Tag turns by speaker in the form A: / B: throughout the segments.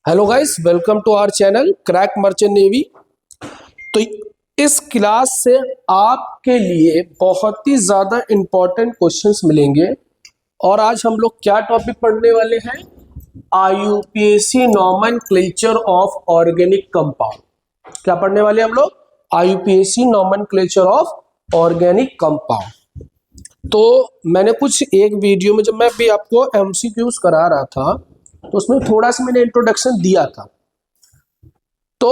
A: Hello guys, welcome to our channel crack merchant navy. तो इस class से आपके लिए बहुत ही ज़्यादा इम्पोर्टेंट क्वेश्चंस मिलेंगे। और आज हम लोग क्या टॉपिक पढ़ने वाले हैं? IUPAC nomenclature of organic compound. क्या पढ़ने वाले हम लोग? IUPAC nomenclature of organic compound. तो मैंने कुछ एक वीडियो में जब मैं भी आपको एमसीक्यूज करा रहा था तो उसमें थोड़ा सा मैंने इंट्रोडक्शन दिया था। तो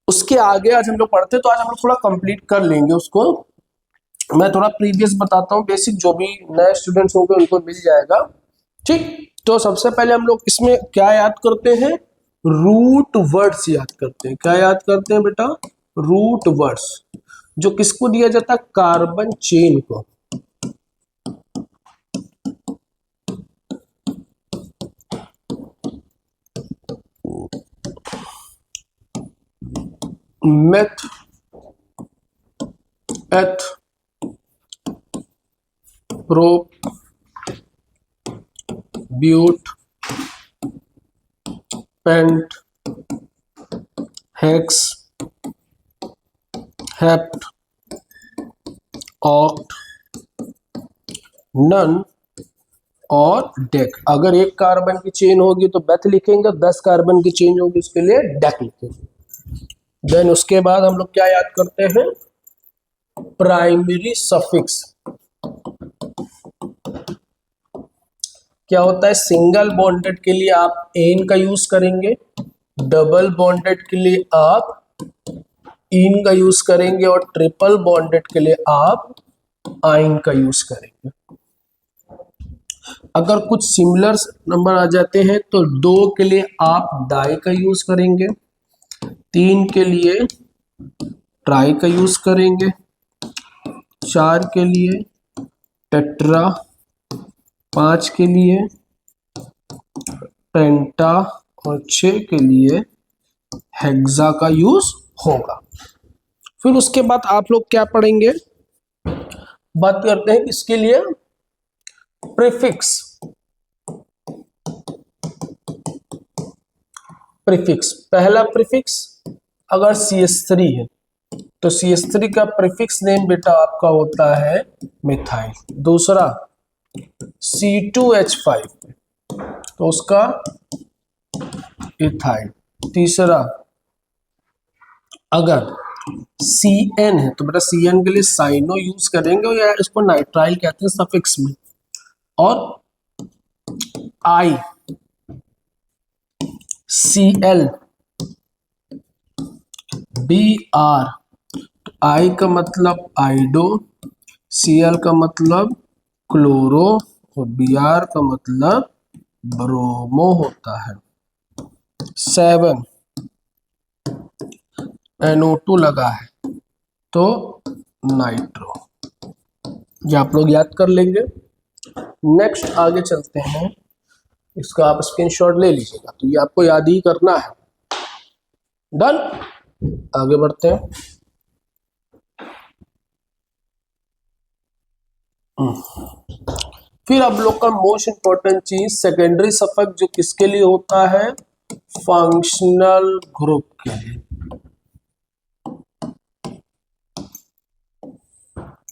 A: उसके आगे आज हम लोग पढ़ते, तो आज हम लोग थोड़ा कंप्लीट कर लेंगे उसको। मैं थोड़ा प्रीवियस बताता हूँ, बेसिक जो भी नए स्टूडेंट्स होंगे उनको मिल जाएगा। ठीक, तो सबसे पहले हम लोग इसमें क्या याद करते हैं? रूट वर्ड्स याद करते हैं। क्या याद करते हैं बेटा? रूट वर्ड्स, जो किसको दिया जाता है? कार्बन चेन को। Meth, eth, prop, but, pent, hex, hept, oct, non और डेक। अगर एक कार्बन की चेन होगी तो बेथ लिखेंगे, 10 कार्बन की चेन होगी उसके लिए डेक लिखेंगे। देन उसके बाद हम लोग क्या याद करते हैं? Primary suffix. क्या होता है? सिंगल बॉन्डेड के लिए आप एन का यूज करेंगे, डबल बॉन्डेड के लिए आप इन का यूज करेंगे और ट्रिपल बॉन्डेड के लिए आप आइन का यूज करेंगे। अगर कुछ सिमिलर नंबर आ जाते हैं तो 2 के लिए आप डाई का यूज करेंगे, 3 के लिए ट्राई का यूज करेंगे, 4 के लिए टेट्रा, 5 के लिए पेंटा और 6 के लिए हेक्सा का यूज होगा। फिर उसके बाद आप लोग क्या पढ़ेंगे? बात करते हैं इसके लिए प्रीफिक्स। प्रीफिक्स, पहला प्रीफिक्स अगर CH3 है तो CH3 का प्रीफिक्स नेम बेटा आपका होता है मिथाइल। दूसरा C2H5 तो उसका इथाइल। तीसरा अगर CN है तो बेटा CN के लिए साइनो यूज करेंगे या इसको नाइट्राइल कहते हैं सफिक्स में। और I Cl Br, I का मतलब आइडो, Cl का मतलब क्लोरो और Br का मतलब ब्रोमो होता है। 7 NO2 लगा है तो नाइट्रो। ये आप लोग याद कर लेंगे। नेक्स्ट आगे चलते हैं, इसका आप स्क्रीनशॉट ले लीजिएगा, तो ये आपको याद ही करना है। डन, आगे बढ़ते हैं। फिर अब लोग का मोस्ट इंपॉर्टेंट चीज सेकेंडरी सफिक्स, जो किसके लिए होता है? फंक्शनल ग्रुप के लिए।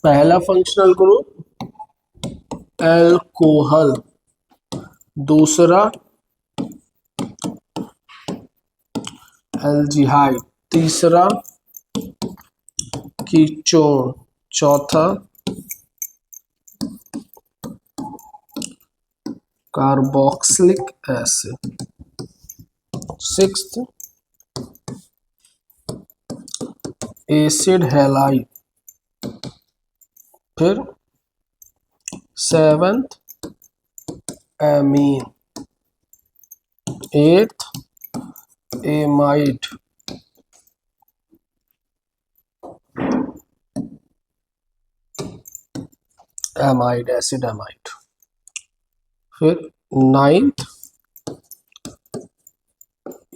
A: पहला फंक्शनल ग्रुप एल्कोहल, दूसरा एल्जिहाइड, तीसरा कीटोन, चौथा carboxylic acid, sixth acid halide, फिर 7th amine, 8th amide, amide acid amide, फिर 9th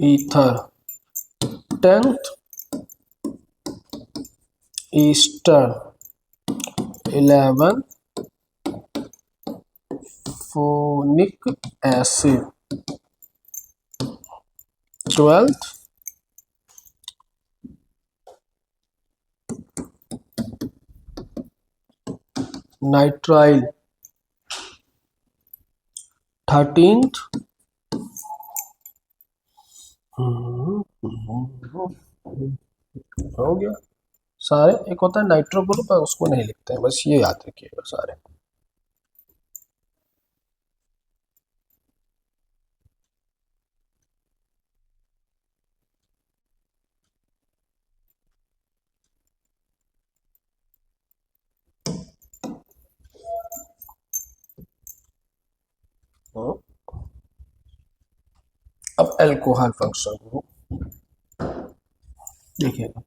A: ether, 10th Easter, 11th phonic acid, 12th nitrile 13th हो गया सारे। एक होता है नाइट्रो ग्रुप, उसको नहीं लिखते हैं, बस ये याद रखिएगा सारे। अब एल्कोहल फंक्शन ग्रुप देखिएगा,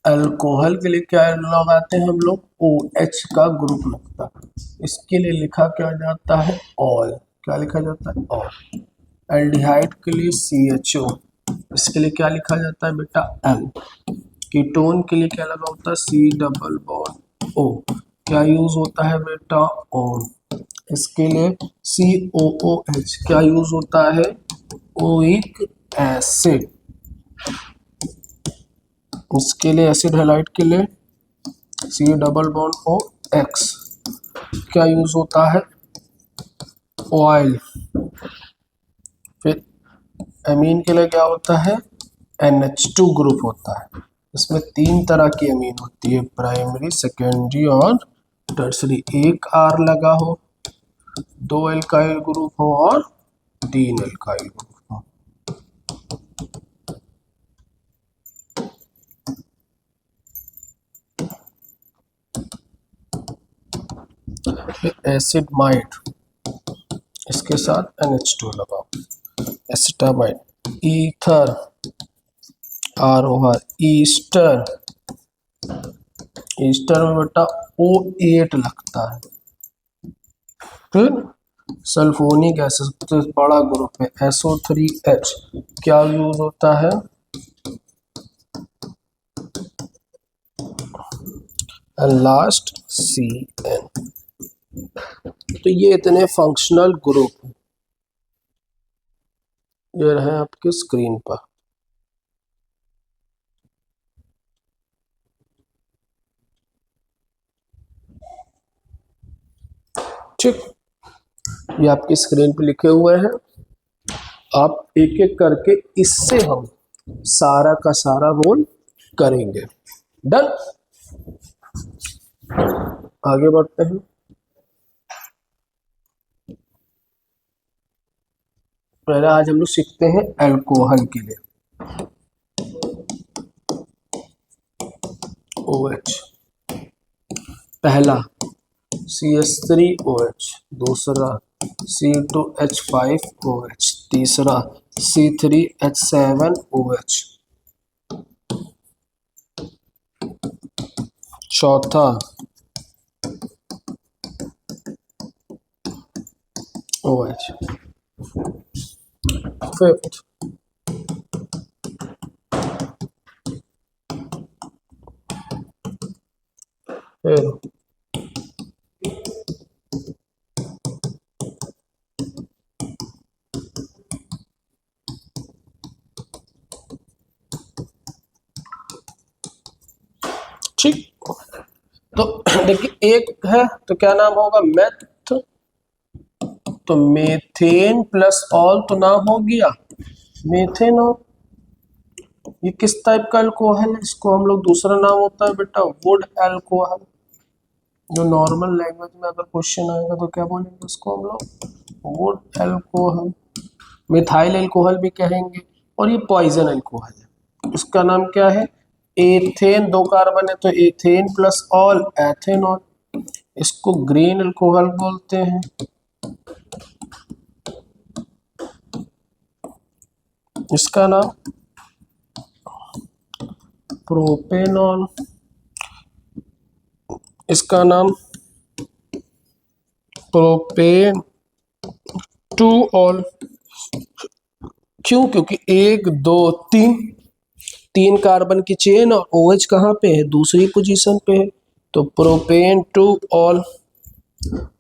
A: अल्कोहल के लिए क्या लगाते हैं हम लोग, OH का ग्रुप लगता है, इसके लिए लिखा क्या जाता है, ऑल। क्या लिखा जाता है, ऑल। एल्डिहाइड के लिए CHO, इसके लिए क्या लिखा जाता है बेटा, M। कीटोन के लिए क्या लगा होता है, C+O। क्या यूज होता है बेटा, ओन। इसके लिए COOH। क्या यूज होता है, ओइक एसिड। इसके लिए एसिड हैलाइड के लिए C+OX। क्या यूज होता है, ऑयल। फिर अमीन के लिए क्या होता है, NH2 ग्रुप होता है। इसमें 3 तरह की अमीन होती है, प्राइमरी, सेकेंडरी और टर्सरी। एक R लगा हो, 2 एल्काइल ग्रुप हो और 3 एल्काइल ग्रुप हो। एसिड माइड, इसके साथ NH2 लगाओ। Acetamide, ether, ROR, Easter. Easter में बेटा O8 लगता है। फिर सल्फोनिक एसिड, तो बड़ा ग्रुप है, SO3H। क्या यूज होता है, लास्ट CN। तो ये इतने फंक्शनल ग्रुप ये रहे आपके स्क्रीन पर। ठीक, ये आपकी स्क्रीन पे लिखे हुए हैं, आप एक एक करके इससे हम सारा का सारा रोल करेंगे। डन, आगे बढ़ते हैं। पहले आज हम लोग सीखते हैं अल्कोहल के लिए, OH। पहला CH3OH, दूसरा C2H5OH, तीसरा C3H7OH, चौथा OH, फिफ्थ फिर ठीक। तो देखिए एक है तो क्या नाम होगा, मेथ। तो मेथेन प्लस ऑल तो नाम हो गया मेथेनॉल। ये किस टाइप का अल्कोहल है, इसको हम लोग दूसरा नाम होता है बेटा वुड अल्कोहल। जो नॉर्मल लैंग्वेज में अगर क्वेश्चन आएगा तो क्या बोलेंगे इसको हम लोग, वुड अल्कोहल। मिथाइल अल्कोहल भी कहेंगे। और ये पॉइजन अल्कोहल है, इसका नाम क्या है, एथेन। 2 कार्बन है तो एथेन प्लस ऑल एथेनॉल। इसको ग्रीन अल्कोहल बोलते हैं। इसका नाम प्रोपेनॉल। इसका नाम प्रोपेन टू ऑल। क्यों, क्योंकि 1 2 3 कार्बन की चेन और OH कहाँ पे है, दूसरी पोजीशन पे है, तो प्रोपेन टू ऑल।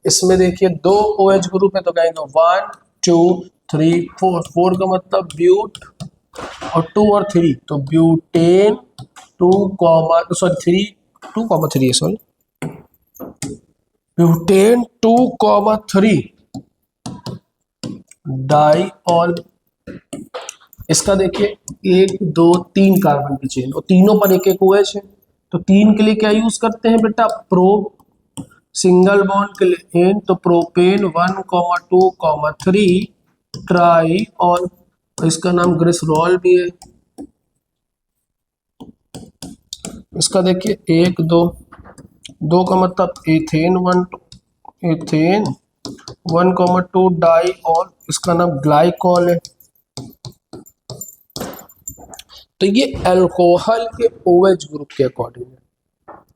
A: इसमें देखिए 2 OH ग्रुप है तो कहेंगे 1 2 3 4, 4 का मतलब ब्यूट और 2 और 3, तो butane 2 comma sorry 3 2 comma 3 sorry butane 2 comma 3 diol. इसका देखिए 1 2 3 कार्बन की चेन और तीनों पर एक एक OH है, तो 3 के लिए क्या यूज करते हैं बेटा, प्रो। सिंगल बॉन्ड के लिए एन, तो प्रोपेन 1 2 3 ट्राई और इसका नाम ग्लिसरॉल भी है। इसका देखिए 1 2 2 का मतलब एथेन 1 2 डाई और इसका नाम ग्लाइकॉल है। तो ये अल्कोहल के OH ग्रुप के अकॉर्डिंग है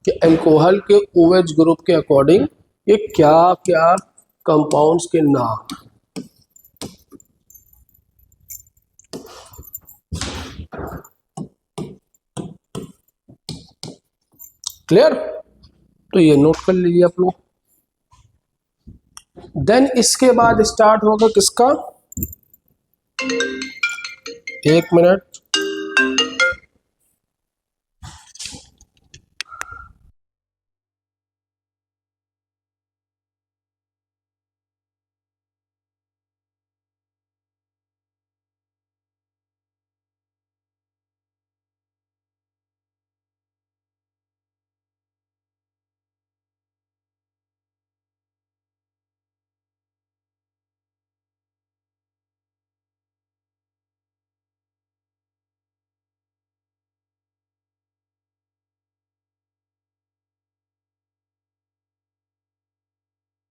A: कि अल्कोहल के OH ग्रुप के अकॉर्डिंग ये क्या क्या कंपाउंड्स के नाम। क्लियर, तो ये नोट कर लीजिए आप लोग। देन इसके बाद स्टार्ट होगा किसका, 1 मिनट।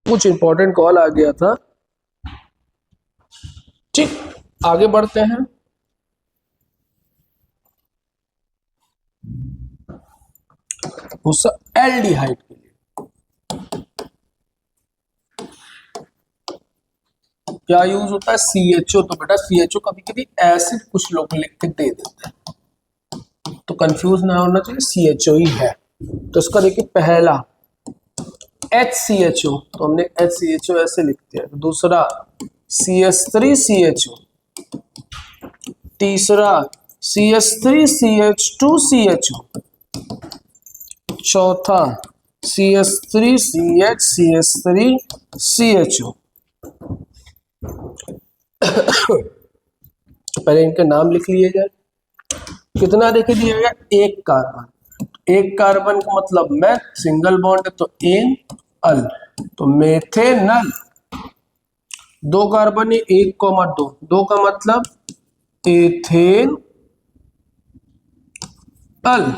A: कुछ इंपॉर्टेंट कॉल आ गया था, ठीक, आगे बढ़ते हैं। उस एल्डिहाइड के लिए क्या यूज होता है, CHO। तो बेटा CHO कभी कभी एसिड कुछ लोग लिख के दे देते हैं, तो कंफ्यूज ना होना चाहिए, CHO ही है। तो इसका देखिए पहला HCHO, तो हमने HCHO ऐसे लिखते हैं। दूसरा CH3CHO, तीसरा CH3CH2CHO, चौथा CH3CH3CHO। पहले इनके नाम लिख लिए जाए। कितना देखिए दिया गया, एक कार्बन। एक कार्बन का मतलब मैथ, सिंगल बॉन्ड है तो एन अल, तो मेथेनल। 2 कार्बन है, 1,2, 2 का मतलब एथेन अल।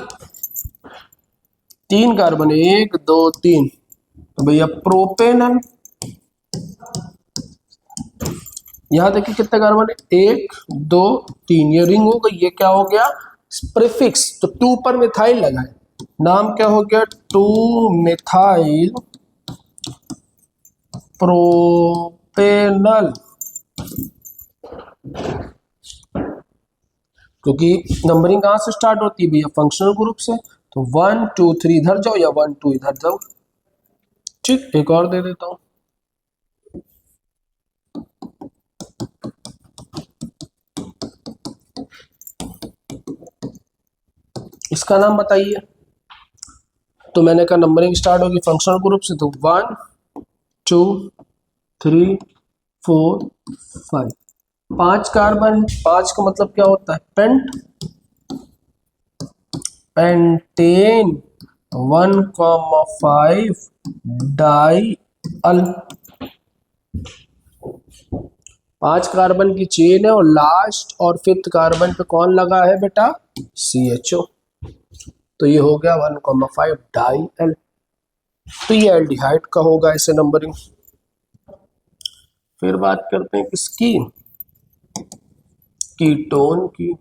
A: 3 कार्बन है, 1 2 3, तो भैया प्रोपेनल। यहां देखिए कितने कार्बन है, 1 2 3, ये रिंग हो गई, ये क्या हो गया, प्रीफिक्स। तो 2 पर मिथाइल लगा है, नाम क्या हो गया, 2 मिथाइल प्रोपेनल। क्योंकि नंबरिंग कहां से स्टार्ट होती है भैया, फंक्शनल ग्रुप से, तो 1 2 3 इधर जाओ या 1 2 इधर जाओ। ठीक, एक और दे देता हूं, इसका नाम बताइए। तो मैंने कहा नंबरिंग स्टार्ट होगी फंक्शनल ग्रुप से, तो 1 2 3 4 5, 5 कार्बन है। 5 का मतलब क्या होता है, पेंटेन 1,5 डाई अल। 5 कार्बन की चेन है और लास्ट और 5th कार्बन पे कौन लगा है बेटा, CHO। तो ये हो गया 1,5 डाई एल। तो ये एल्डिहाइड का होगा ऐसे नंबरिंग। फिर बात करते हैं किसकी, कीटोन की।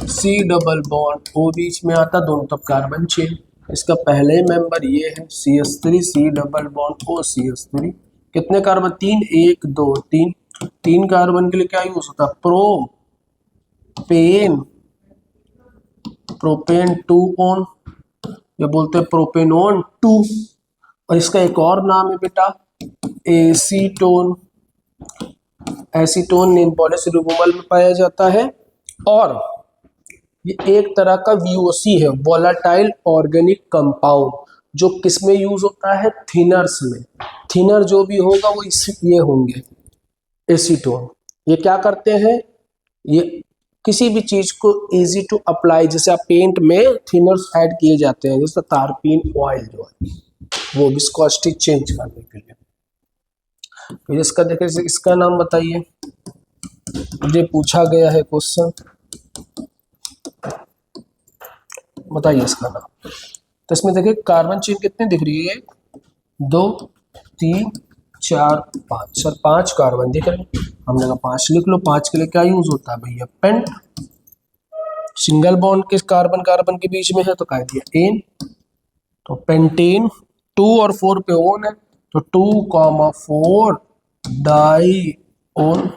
A: C डबल बॉन्ड O बीच में आता, दोनों तरफ कार्बन चेन। इसका पहले मेंबर ये है CH3, C double bond O CH3। कितने कार्बन, 3 1 2 3। 3 कार्बन के लिए क्या यूज होता है, प्रोपेन 2 ऑन, या बोलते हैं प्रोपेनोन 2। और इसका एक और नाम है बेटा acetone, acetone nail polish removal में पाया जाता है। और ये एक तरह का VOC है, वोलेटाइल ऑर्गेनिक कंपाउंड, जो किसमें यूज होता है, थिनर्स में। थिनर जो भी होगा वो ये होंगे एसीटोन। ये क्या करते हैं, ये किसी भी चीज को इजी टू अप्लाई, जैसे आप पेंट में थिनर्स ऐड किए जाते हैं, जैसे तारपीन ऑयल जो है वो विस्कोसिटी चेंज करने के लिए। फिर इसका देखें, इसका नाम बताइए, ये पूछा गया है क्वेश्चन, बताइए इसका नाम। तो इसमें देखिए कार्बन चेन कितने दिख रही है, 1 2 3 4 5। सर 5 कार्बन दिख रहे हैं, हमने कहा 5 लिख लो। 5 के लिए क्या यूज होता है भैया, पेंट। सिंगल बॉन्ड किस कार्बन कार्बन के बीच में है तो कह दिया एन, तो पेंटेन। 2 और 4 पे ओन है, तो 2,4 डाई ओन,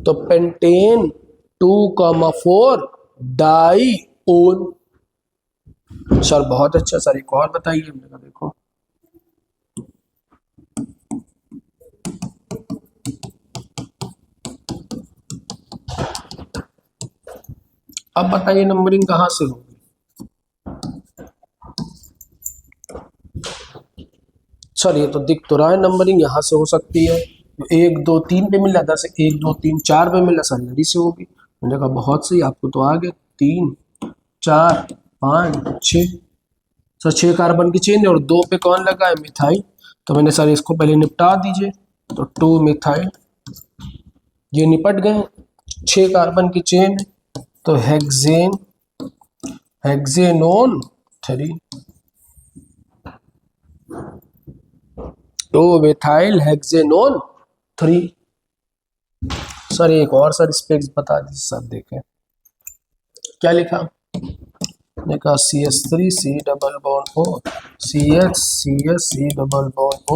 A: तो पेंटेन 2,4 डाई ओन। सर बहुत अच्छा। सर एक और बताइए, हमने कहा देखो, अब बताइए नंबरिंग कहां से होगी। सर ये तो दिख तो रहा है, नंबरिंग यहां से हो सकती है, 1 2 3 पे मिला, 10 1 2 3 4 पे मिला, सर यही से होगी। मैंने कहा बहुत सही, आपको तो आ गया। 3 4 5 6, सर 6 कार्बन की चेन है और 2 पे कौन लगा है, मिथाइल। तो मैंने सर इसको पहले निपटा दीजिए, तो 2 मिथाइल, ये निपट गए। 6 कार्बन की चेन है, तो हेक्सेन, हेक्सेनोन 3, 2 मिथाइल हेक्सेनोन 3। सर एक और सर स्पेक्स बता दीजिए सर, देखें क्या लिखा, देखा CH3 C double bond O, CH CH C double bond O,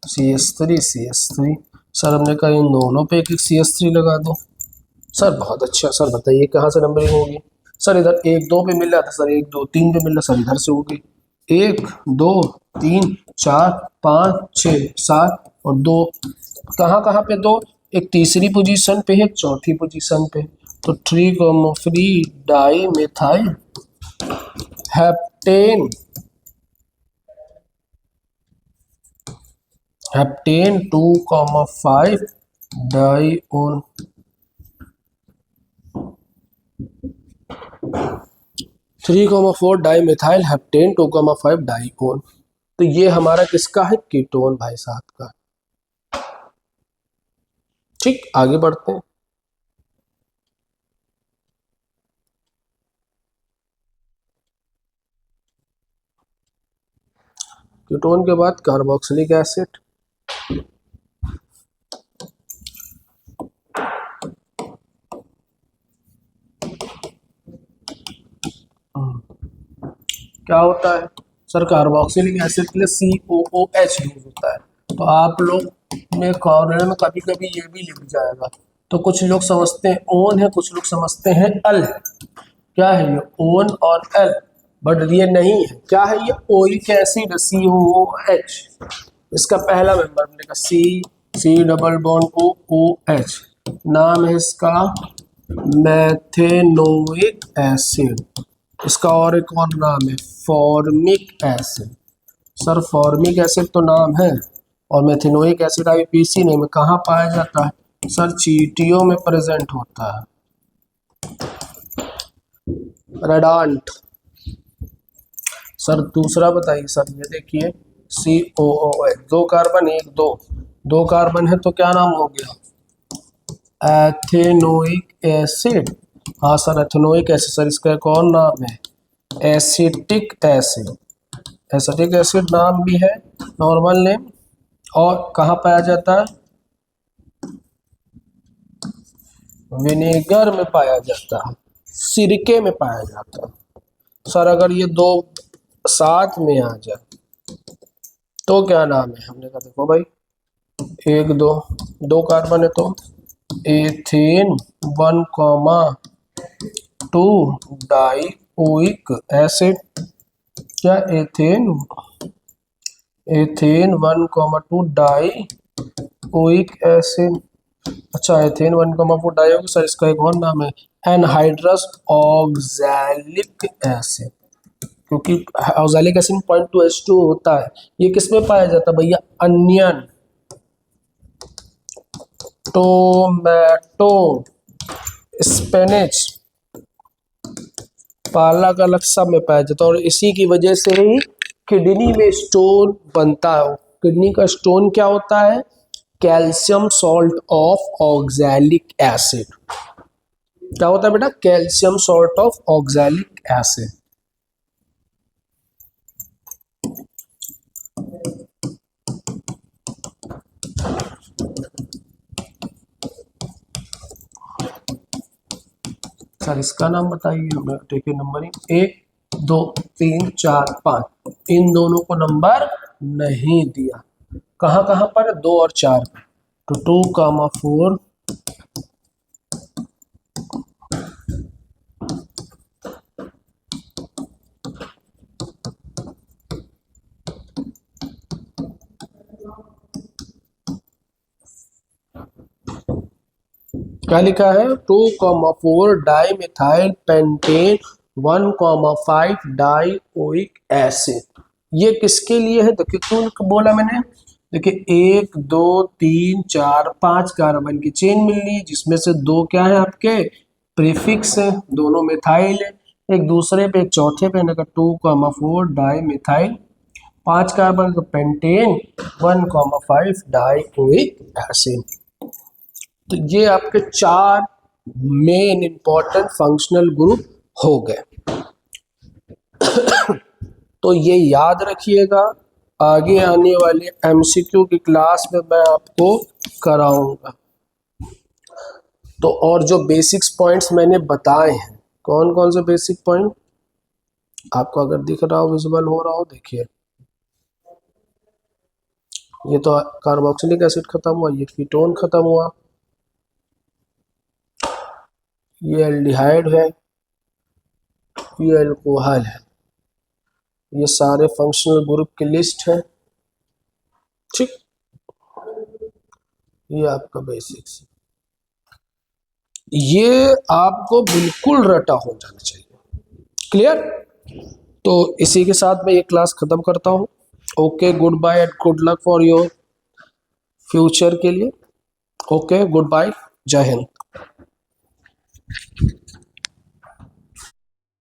A: CH3 CH3। Sir हमने कहा इन दोनों पे एक एक CH3 लगा दो। सर बहुत अच्छा। सर बताइए कहाँ से नंबरिंग होगी। सर इधर 1 2 पे मिल रहा था, सर 1 2 3 पे मिल रहा, सर इधर से होगी 1 2 3 4 5 6 7 और 2 कहाँ कहाँ पे 2, एक तीसरी पोजीशन पे है, एक चौथी पोजीशन पे। तो 3,3 di methyl heptane, heptane 2,5 di one, 3,4 di methyl heptane 2,5 di one. तो ये हमारा किसका है, कीटोन भाई साहब का। ठीक, आगे बढ़ते हैं। कीटोन के बाद कार्बोक्सिलिक एसिड, क्या होता है सर, कार्बोक्सिलिक एसिड के लिए COOH यूज होता है। तो आप लोग में कॉर्नर में कभी कभी ये भी लिख जाएगा, तो कुछ लोग समझते हैं ओन है, कुछ लोग समझते हैं अल है। क्या है ये, ओन और एल, बट ये नहीं है। क्या है ये, ओइक एसिड COOH। इसका पहला मेंबर हमने कहा C डबल बॉन्ड OH, नाम है इसका मैथेनोइक एसिड। इसका और एक और नाम है formic acid. Sir formic acid तो नाम है, और मेथेनोइक एसिड IPC नेम में कहाँ पाया जाता है, सर चींटियों में प्रेजेंट होता है, रेडांट। सर दूसरा बताइए सर, ये देखिए COOH, 2 कार्बन 1 2, 2 कार्बन है तो क्या नाम हो गया, एथेनोइक एसिड। हाँ सर एथेनोइक एसिड। सर इसका एक और नाम है एसिटिक एसिड, एसिटिक एसिड नाम भी है, नॉर्मल नेम। और कहाँ पाया जाता है, विनेगर में पाया जाता है, सिरके में पाया जाता है। सर अगर ये 2 साथ में आ जाए तो क्या नाम है, हमने कहा देखो भाई 1 2, 2 कार्बन है तो एथेन 1,2 डाई ओइक एसिड। क्या ethane ethane 1,2 die oic acid. अच्छा, एथेन 1,4 डाई होगी सर, इसका एक और नाम है एनहाइड्रस ऑक्सैलिक एसिड, क्योंकि ऑक्सैलिक एसिड 0.2H2 होता है। ये किसमें पाया जाता है भैया? अनियन, टोमेटो, स्पिनच, पालक अलग सब में पाया जाता है। और इसी की वजह से ही किडनी में स्टोन बनता है। किडनी का स्टोन क्या होता है? Calcium salt of oxalic acid. क्या होता है बेटा? Calcium salt of oxalic acid. Sir इसका नाम बताइए। देखिए नंबरिंग 1 2 3 4 5, इन दोनों को नंबर नहीं दिया। कहाँ कहाँ पर? 2 और 4 पर। तो 2,4 क्या लिखा है? 2,4 di methyl pentane 1,5 die oic acid. ये किसके लिए है? देखिए क्यों बोला मैंने। देखिए 1 2 3 4 5 कार्बन की चेन मिलनी है, जिसमें से 2 क्या है आपके? प्रीफिक्स है, दोनों मिथाइल है। एक दूसरे पे एक चौथे पे 2,4 डाई मिथाइल, 5 कार्बन तो पेंटेन 1,5 डाई ओइक एसिड। तो ये आपके 4 मेन इंपॉर्टेंट फंक्शनल ग्रुप हो गए। तो ये याद रखिएगा, आगे आने वाले एमसीक्यू की क्लास में मैं आपको कराऊंगा। तो और जो बेसिक्स पॉइंट्स मैंने बताए हैं, कौन कौन से बेसिक पॉइंट आपको अगर दिख रहा हो, विजुअल हो रहा हो, देखिए। ये तो कार्बोक्सिलिक एसिड खत्म हुआ, ये कीटोन खत्म हुआ, ये एल्डिहाइड है, ये अल्कोहल है। ये सारे फंक्शनल ग्रुप की लिस्ट है। ठीक, ये आपका बेसिक्स। ये आपको बिल्कुल रटा हो जाना चाहिए। क्लियर? तो इसी के साथ मैं ये क्लास खत्म करता हूँ। Okay, good bye and good luck for your future के लिए। ओके, गुड बाय, जय हिंद।